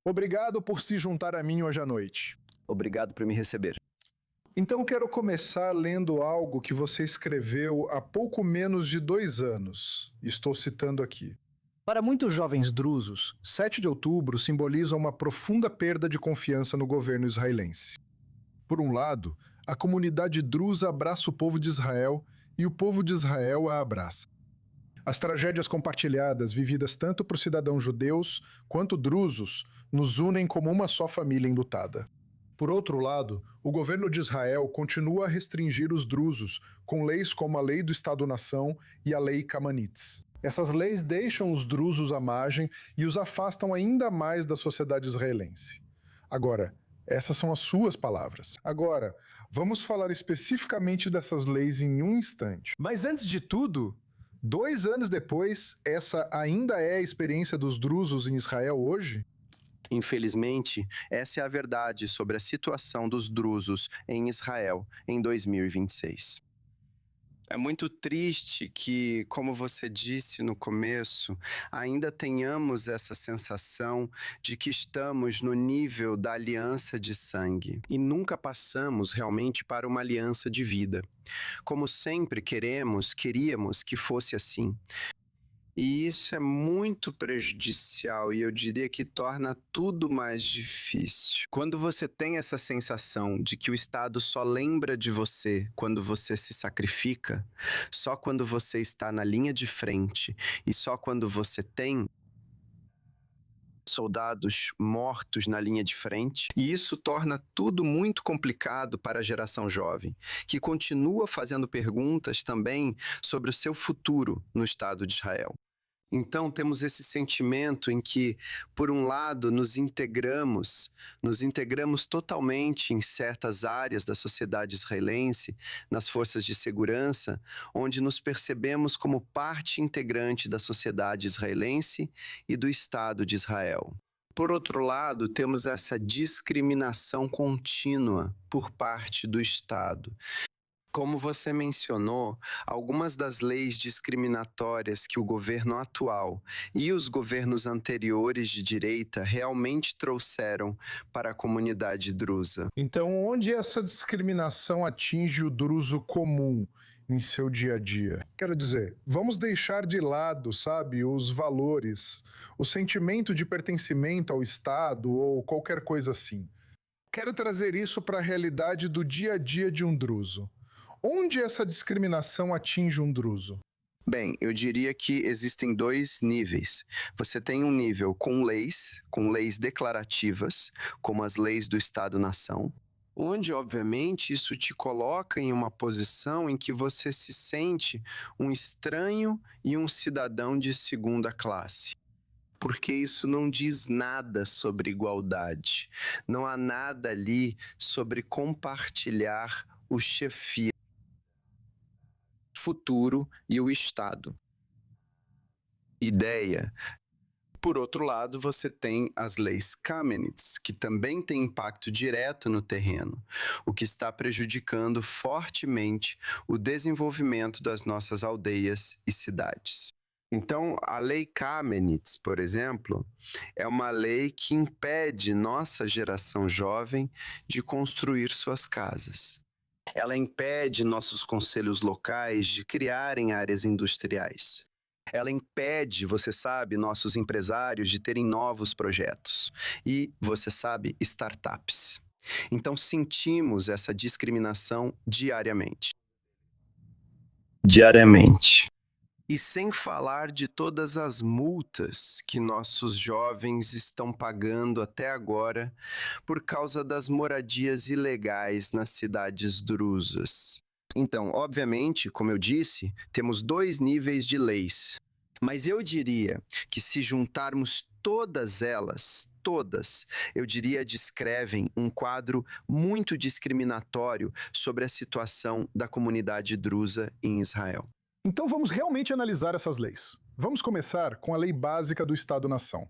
Obrigado por se juntar a mim hoje à noite. Obrigado por me receber. Então quero começar lendo algo que você escreveu há pouco menos de 2 anos. Estou citando aqui. Para muitos jovens drusos, 7 de outubro simboliza uma profunda perda de confiança no governo israelense. Por um lado, a comunidade drusa abraça o povo de Israel e o povo de Israel a abraça. As tragédias compartilhadas, vividas tanto por cidadãos judeus quanto drusos, nos unem como uma só família enlutada. Por outro lado, o governo de Israel continua a restringir os drusos com leis como a Lei do Estado-nação e a Lei Kamanitz. Essas leis deixam os drusos à margem e os afastam ainda mais da sociedade israelense. Agora, essas são as suas palavras. Agora, vamos falar especificamente dessas leis em um instante. Mas antes de tudo, 2 anos depois, essa ainda é a experiência dos drusos em Israel hoje? Infelizmente, essa é a verdade sobre a situação dos drusos em Israel em 2026. É muito triste que, como você disse no começo, ainda tenhamos essa sensação de que estamos no nível da aliança de sangue e nunca passamos realmente para uma aliança de vida. Como sempre queríamos que fosse assim. E isso é muito prejudicial e eu diria que torna tudo mais difícil. Quando você tem essa sensação de que o Estado só lembra de você quando você se sacrifica, só quando você está na linha de frente e só quando você tem soldados mortos na linha de frente, e isso torna tudo muito complicado para a geração jovem, que continua fazendo perguntas também sobre o seu futuro no Estado de Israel. Então, temos esse sentimento em que, por um lado, nos integramos totalmente em certas áreas da sociedade israelense, nas forças de segurança, onde nos percebemos como parte integrante da sociedade israelense e do Estado de Israel. Por outro lado, temos essa discriminação contínua por parte do Estado. Como você mencionou, algumas das leis discriminatórias que o governo atual e os governos anteriores de direita realmente trouxeram para a comunidade drusa. Então, onde essa discriminação atinge o druso comum em seu dia a dia? Quero dizer, vamos deixar de lado, sabe, os valores, o sentimento de pertencimento ao Estado ou qualquer coisa assim. Quero trazer isso para a realidade do dia a dia de um druso. Onde essa discriminação atinge um druso? Bem, eu diria que existem dois níveis. Você tem um nível com leis declarativas, como as leis do Estado-nação, onde, obviamente, isso te coloca em uma posição em que você se sente um estranho e um cidadão de segunda classe. Porque isso não diz nada sobre igualdade. Não há nada ali sobre compartilhar o chefia, futuro e o Estado. Ideia. Por outro lado, você tem as leis Kamenetz, que também têm impacto direto no terreno, o que está prejudicando fortemente o desenvolvimento das nossas aldeias e cidades. Então, a lei Kamenetz, por exemplo, é uma lei que impede nossa geração jovem de construir suas casas. Ela impede nossos conselhos locais de criarem áreas industriais. Ela impede, você sabe, nossos empresários de terem novos projetos. E, você sabe, startups. Então, sentimos essa discriminação diariamente. E sem falar de todas as multas que nossos jovens estão pagando até agora por causa das moradias ilegais nas cidades drusas. Então, obviamente, como eu disse, temos dois níveis de leis. Mas eu diria que se juntarmos todas elas, eu diria descrevem um quadro muito discriminatório sobre a situação da comunidade drusa em Israel. Então vamos realmente analisar essas leis. Vamos começar com a Lei Básica do Estado-nação.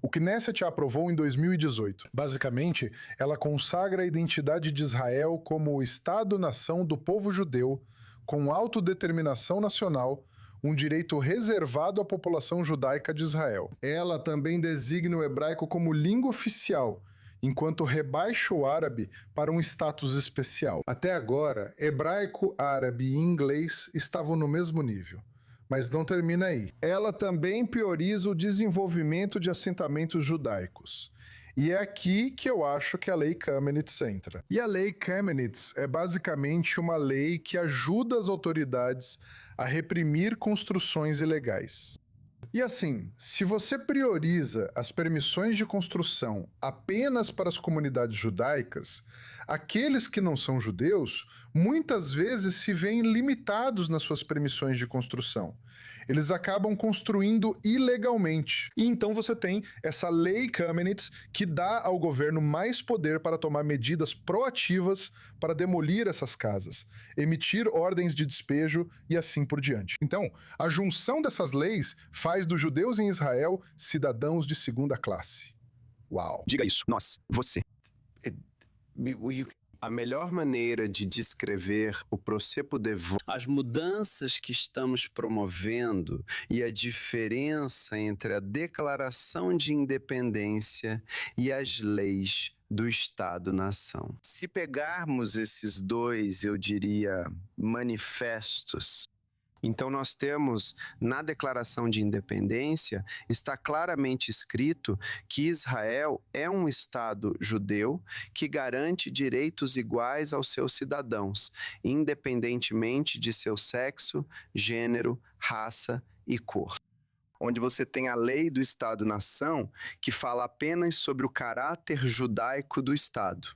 O Knesset a aprovou em 2018. Basicamente, ela consagra a identidade de Israel como o Estado-nação do povo judeu, com autodeterminação nacional, um direito reservado à população judaica de Israel. Ela também designa o hebraico como língua oficial, enquanto rebaixa o árabe para um status especial. Até agora, hebraico, árabe e inglês estavam no mesmo nível. Mas não termina aí. Ela também prioriza o desenvolvimento de assentamentos judaicos. E é aqui que eu acho que a Lei Kamenetz entra. E a Lei Kamenetz é basicamente uma lei que ajuda as autoridades a reprimir construções ilegais. E assim, se você prioriza as permissões de construção apenas para as comunidades judaicas, aqueles que não são judeus muitas vezes se veem limitados nas suas permissões de construção. Eles acabam construindo ilegalmente. E então você tem essa lei Kamenetz que dá ao governo mais poder para tomar medidas proativas para demolir essas casas, emitir ordens de despejo e assim por diante. Então, a junção dessas leis faz dos judeus em Israel cidadãos de segunda classe. Uau! Diga isso, nós, você. A melhor maneira de descrever o processo de as mudanças que estamos promovendo e a diferença entre a declaração de independência e as leis do Estado-nação. Se pegarmos esses dois, eu diria, manifestos, então nós temos, na Declaração de Independência, está claramente escrito que Israel é um Estado judeu que garante direitos iguais aos seus cidadãos, independentemente de seu sexo, gênero, raça e cor. Onde você tem a lei do Estado-nação, que fala apenas sobre o caráter judaico do Estado.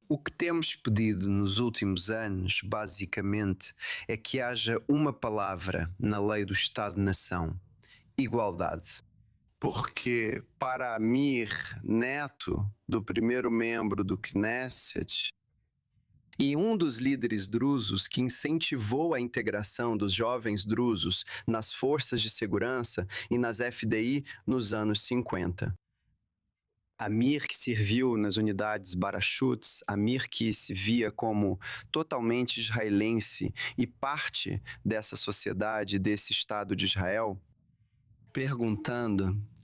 O que temos pedido nos últimos anos, basicamente, é que haja uma palavra na lei do Estado-nação: igualdade. Porque para Amir Neto, do primeiro membro do Knesset, e um dos líderes drusos que incentivou a integração dos jovens drusos nas forças de segurança e nas FDI nos anos 50. Amir, que serviu nas unidades Barachutes, Amir que se via como totalmente israelense e parte dessa sociedade, desse Estado de Israel,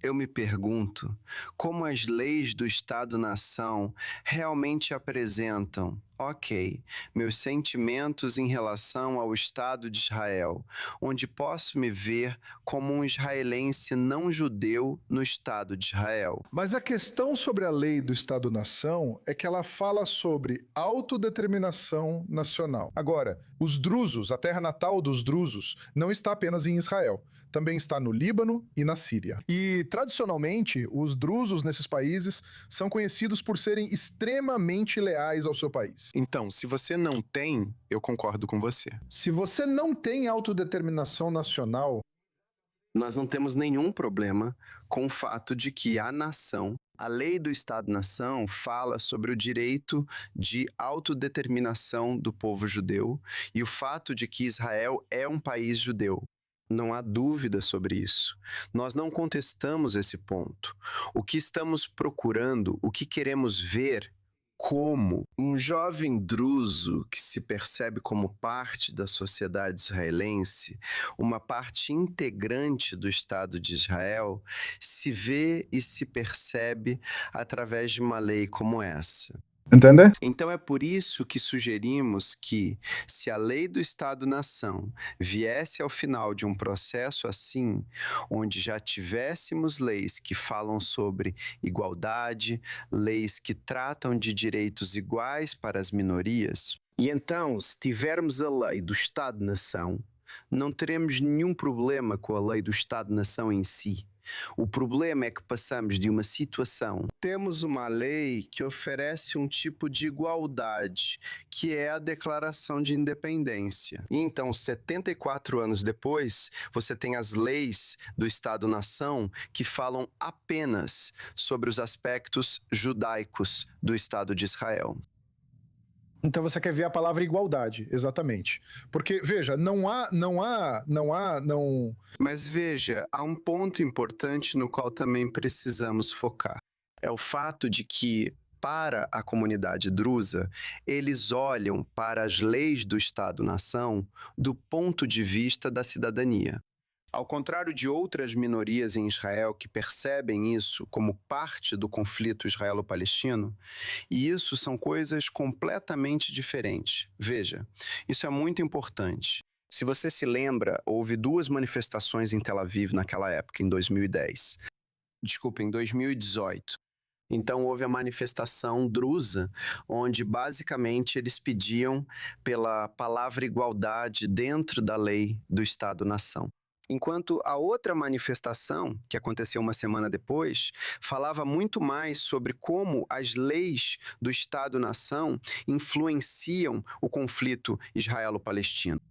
eu me pergunto como as leis do Estado-nação realmente apresentam, ok, meus sentimentos em relação ao Estado de Israel, onde posso me ver como um israelense não judeu no Estado de Israel. Mas a questão sobre a lei do Estado-nação é que ela fala sobre autodeterminação nacional. Agora, os drusos, a terra natal dos drusos, não está apenas em Israel. Também está no Líbano e na Síria. E, tradicionalmente, os drusos nesses países são conhecidos por serem extremamente leais ao seu país. Então, se você não tem, eu concordo com você. Se você não tem autodeterminação nacional, nós não temos nenhum problema com o fato de que a nação, a lei do Estado-nação fala sobre o direito de autodeterminação do povo judeu e o fato de que Israel é um país judeu. Não há dúvida sobre isso. Nós não contestamos esse ponto. O que estamos procurando, o que queremos ver, como um jovem druso que se percebe como parte da sociedade israelense, uma parte integrante do Estado de Israel, se vê e se percebe através de uma lei como essa. Entende? Então é por isso que sugerimos que, se a lei do Estado-nação viesse ao final de um processo assim, onde já tivéssemos leis que falam sobre igualdade, leis que tratam de direitos iguais para as minorias, e então, se tivermos a lei do Estado-nação, não teremos nenhum problema com a lei do Estado-nação em si. O problema é que passamos de uma situação, temos uma lei que oferece um tipo de igualdade, que é a Declaração de Independência. E então, 74 anos depois, você tem as leis do Estado-nação que falam apenas sobre os aspectos judaicos do Estado de Israel. Então você quer ver a palavra igualdade, exatamente. Porque, veja, não... Mas veja, há um ponto importante no qual também precisamos focar. É o fato de que, para a comunidade drusa, eles olham para as leis do Estado-nação do ponto de vista da cidadania. Ao contrário de outras minorias em Israel que percebem isso como parte do conflito israelo-palestino, e isso são coisas completamente diferentes. Veja, isso é muito importante. Se você se lembra, houve 2 manifestações em Tel Aviv naquela época, em 2010. Desculpa, em 2018. Então, houve a manifestação drusa, onde basicamente eles pediam pela palavra igualdade dentro da lei do Estado-nação. Enquanto a outra manifestação, que aconteceu uma semana depois, falava muito mais sobre como as leis do Estado-nação influenciam o conflito israelo-palestino.